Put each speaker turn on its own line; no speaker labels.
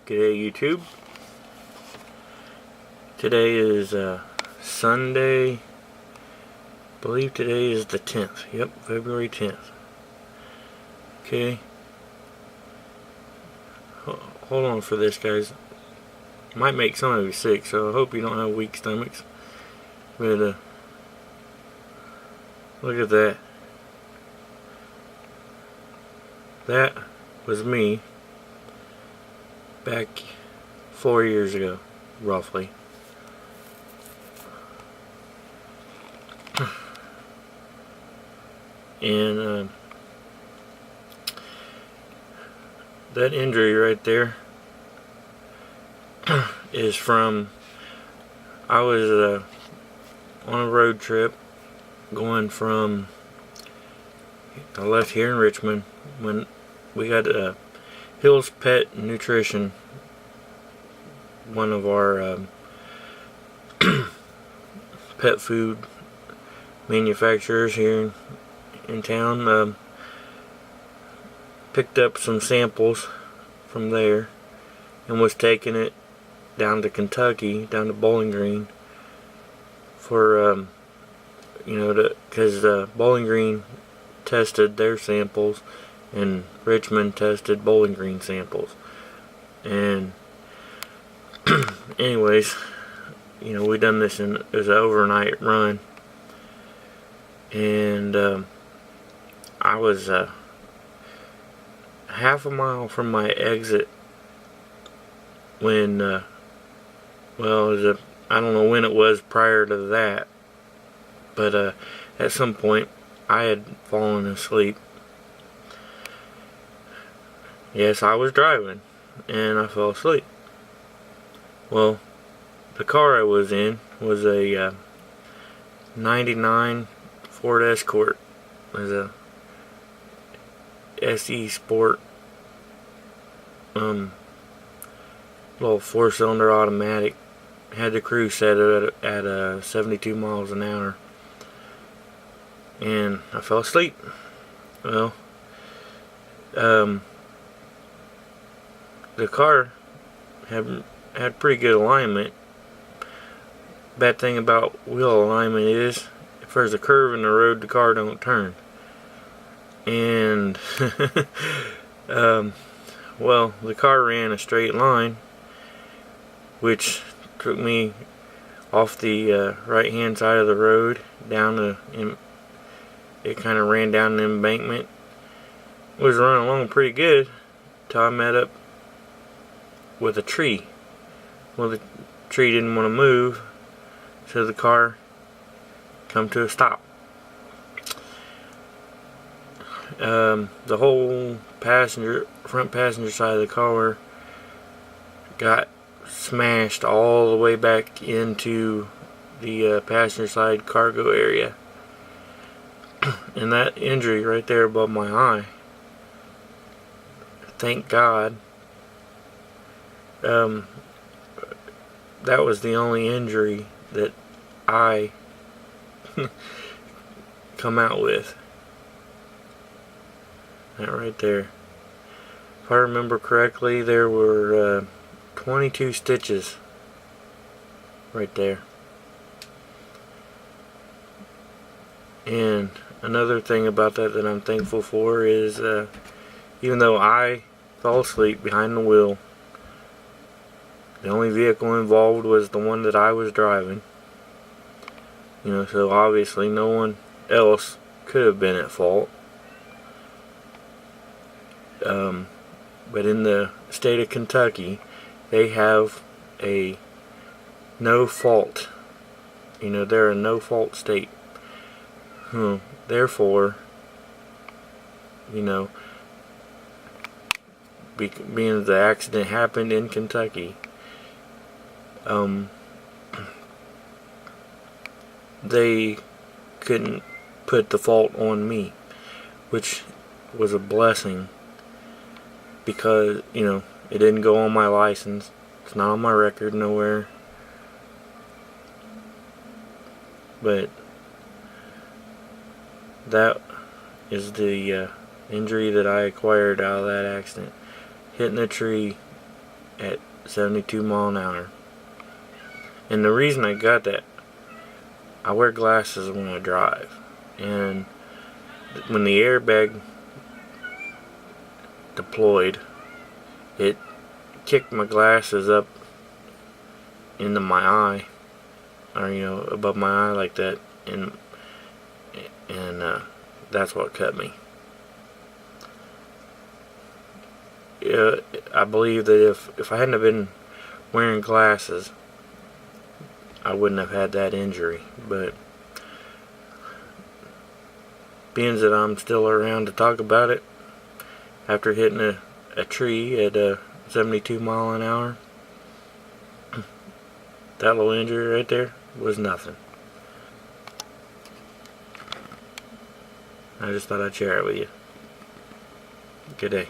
G'day YouTube. Today is Sunday. I believe today is the 10th. Yep, February 10th. Okay. Hold on for this, guys. Might make some of you sick, so I hope you don't have weak stomachs. But look at that. That was me back 4 years ago, roughly. And that injury right there is from, I was on a road trip going from, I left here in Richmond when we got Hill's Pet Nutrition, one of our pet food manufacturers here in town. Picked up some samples from there and was taking it down to Kentucky, down to Bowling Green for because Bowling Green tested their samples and Richmond tested Bowling Green samples. And anyways, we done this it was an overnight run, and I was half a mile from my exit when I don't know when it was prior to that, but at some point I had fallen asleep. Yes, I was driving and I fell asleep. Well, the car I was in was a 99 Ford Escort. It was a SE Sport little 4-cylinder automatic. Had the cruise set at 72 miles an hour, and I fell asleep. Well, the car had pretty good alignment. Bad thing about wheel alignment is if there's a curve in the road, the car don't turn. And well, the car ran a straight line, which took me off the right hand side of the road down it kind of ran down the embankment. It was running along pretty good till I met up with a tree. Well, the tree didn't want to move, so the car come to a stop. The whole front passenger side of the car got smashed all the way back into the passenger side cargo area. And that injury right there above my eye, thank God, that was the only injury that I come out with. That right there. If I remember correctly, there were 22 stitches right there. And another thing about that I'm thankful for is even though I fell asleep behind the wheel, the only vehicle involved was the one that I was driving. So obviously no one else could have been at fault. But in the state of Kentucky, they have a no fault. They're a no fault state. Therefore, being that the accident happened in Kentucky, they couldn't put the fault on me, which was a blessing, because it didn't go on my license. It's not on my record nowhere. But that is the injury that I acquired out of that accident. Hitting a tree at 72 mile an hour. And the reason I got that, I wear glasses when I drive, and when the airbag deployed, it kicked my glasses up into my eye, or above my eye like that, and that's what cut me. I believe that if I hadn't have been wearing glasses, I wouldn't have had that injury. But being that I'm still around to talk about it after hitting a tree at 72 mile an hour, that little injury right there was nothing. I just thought I'd share it with you. Good day.